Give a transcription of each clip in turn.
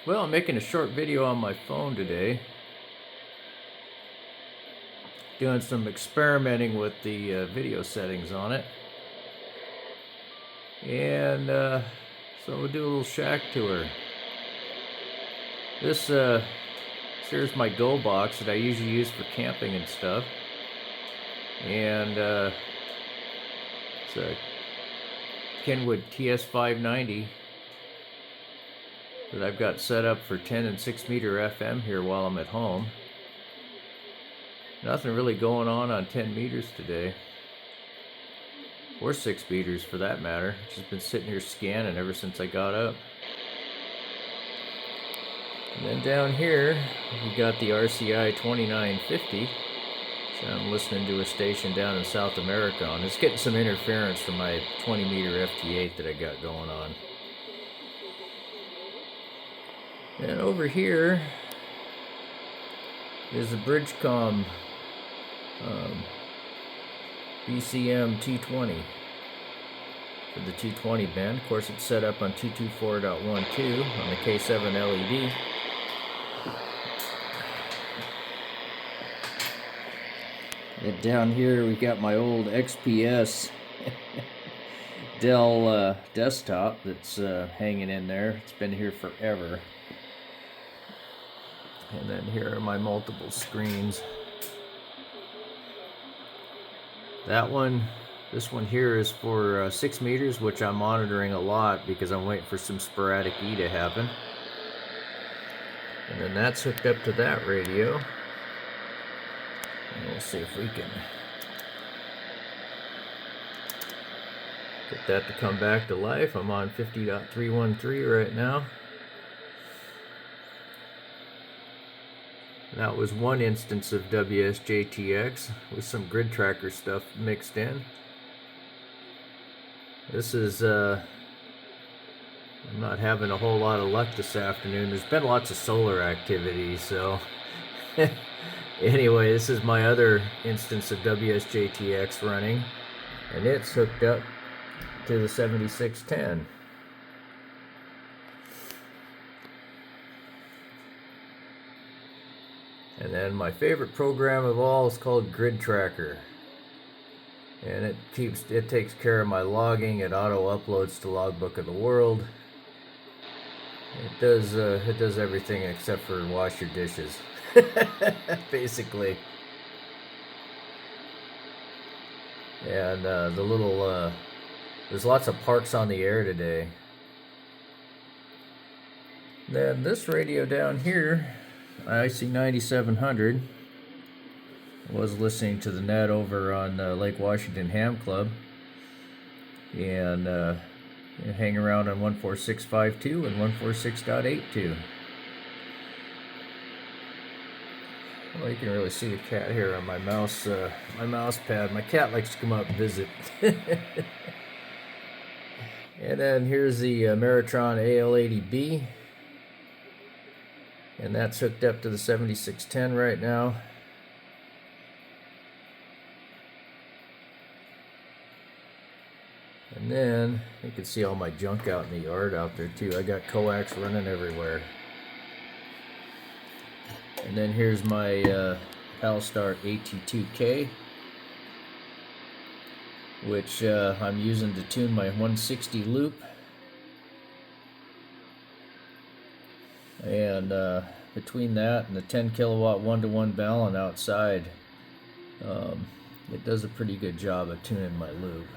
Well, I'm making a short video on my phone today, doing some experimenting with the video settings on it, and so we'll do a little shack tour. This here's my go box that I usually use for camping and stuff, and it's a Kenwood TS590 that I've got set up for 10 and 6 meter FM here while I'm at home. Nothing really going on 10 meters today, or 6 meters for that matter. Just been sitting here scanning ever since I got up. And then down here we got the RCI 2950, so I'm listening to a station down in South America on. It's getting some interference from my 20 meter FT8 that I got going on. And over here is the Bridgecom BCM T20 for the 220 band. Of course, it's set up on 224.12 on the K7 LED. And down here we got my old XPS Dell desktop that's hanging in there. It's been here forever. And then here are my multiple screens. This one here is for 6 meters, which I'm monitoring a lot because I'm waiting for some sporadic E to happen. And then that's hooked up to that radio. And we'll see if we can get that to come back to life. I'm on 50.313 right now. That was one instance of WSJTX with some grid tracker stuff mixed in. This is, I'm not having a whole lot of luck this afternoon. There's been lots of solar activity, so anyway, this is my other instance of WSJTX running, and it's hooked up to the 7610. And then my favorite program of all is called Grid Tracker, and it takes care of my logging. It auto uploads to Logbook of the World. It does everything except for wash your dishes, basically. And there's lots of parks on the air today. Then this radio down here, IC 9700, was listening to the net over on Lake Washington Ham Club, and hang around on 14652 and 146.82. Well, you can really see the cat here on my mouse pad. My cat likes to come up and visit. And then here's the Meritron AL80B. And that's hooked up to the 7610 right now. And then you can see all my junk out in the yard out there too. I got coax running everywhere. And then here's my Palstar AT2K, which I'm using to tune my 160 loop. And between that and the 10 kilowatt 1-to-1 balun outside, it does a pretty good job of tuning my loop.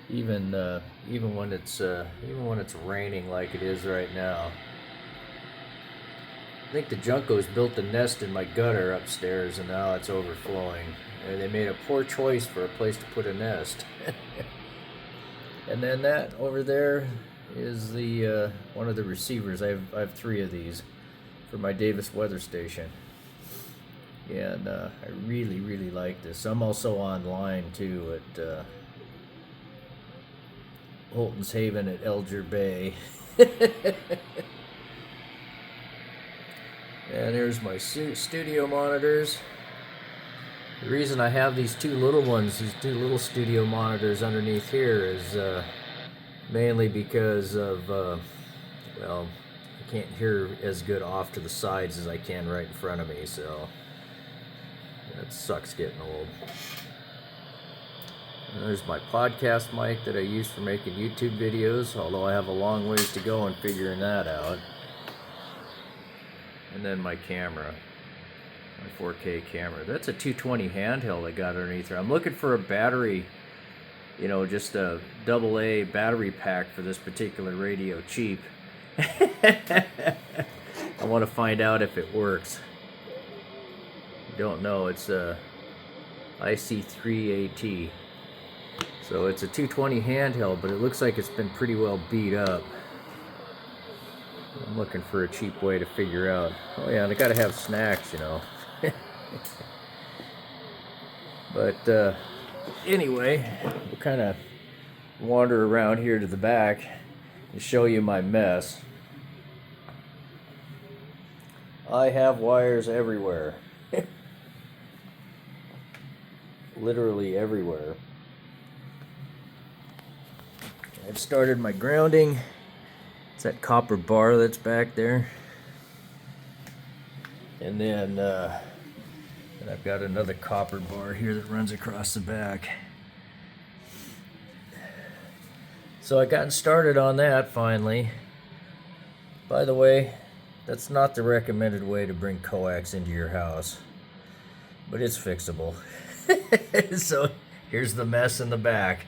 Even when it's raining like it is right now. I think the Juncos built a nest in my gutter upstairs, and now it's overflowing. And they made a poor choice for a place to put a nest. And then that over there is the one of the receivers. I have 3 of these for my Davis weather station, and I really like this. I'm also online too at Holton's Haven at Elger Bay. And here's my studio monitors. The reason I have these 2 little ones, these 2 little studio monitors underneath here, is mainly because of, well, I can't hear as good off to the sides as I can right in front of me, so that sucks getting old. And there's my podcast mic that I use for making YouTube videos, although I have a long ways to go in figuring that out. And then my camera, my 4K camera. That's a 220 handheld I got underneath there. I'm looking for a battery, you know, just a AA battery pack for this particular radio, cheap. I want to find out if it works. Don't know. It's a IC3AT. So it's a 220 handheld, but it looks like it's been pretty well beat up. I'm looking for a cheap way to figure out. Oh yeah, they gotta have snacks, you know. But anyway, we'll kind of wander around here to the back and show you my mess. I have wires everywhere. Literally everywhere. I've started my grounding. It's that copper bar that's back there. And then I've got another copper bar here that runs across the back. So I got started on that finally. By the way, that's not the recommended way to bring coax into your house, but it's fixable. So here's the mess in the back.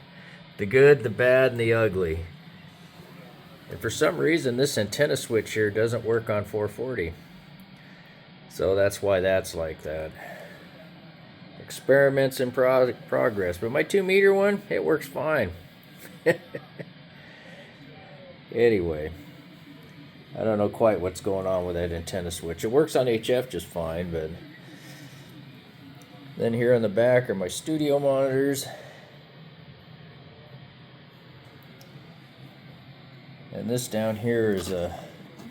The good, the bad, and the ugly. And for some reason, this antenna switch here doesn't work on 440. So that's why that's like that. Experiments in progress. But my 2-meter one, it works fine. Anyway, I don't know quite what's going on with that antenna switch. It works on HF just fine, but then here in the back are my studio monitors. And this down here is a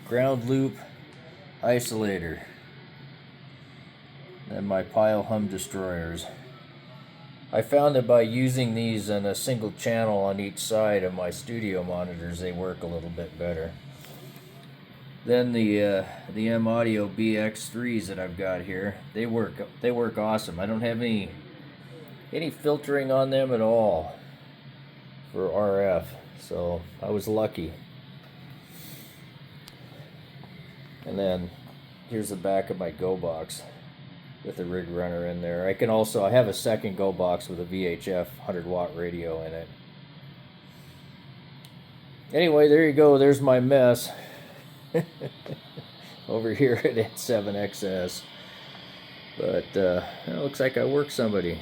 ground loop isolator. And my pile hum destroyers. I found that by using these in a single channel on each side of my studio monitors, they work a little bit better. Then the M Audio BX3s that I've got here, they work awesome. I don't have any filtering on them at all for RF, so I was lucky. And then here's the back of my Go box with the rig runner in there. I have a second Go box with a VHF 100-watt radio in it. Anyway, there you go. There's my mess over here at N7XS. But it looks like I worked somebody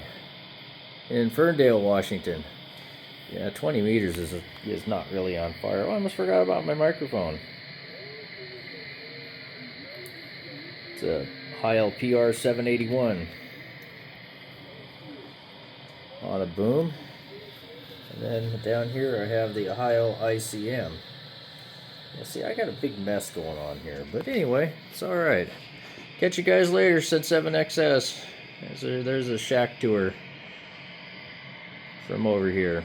in Ferndale, Washington. Yeah, 20 meters is not really on fire. Oh, I almost forgot about my microphone. It's a Heil PR781 on a boom. And then down here I have the Heil ICM. Yeah, see, I got a big mess going on here. But anyway, it's alright. Catch you guys later, N7XS. There's a shack tour from over here.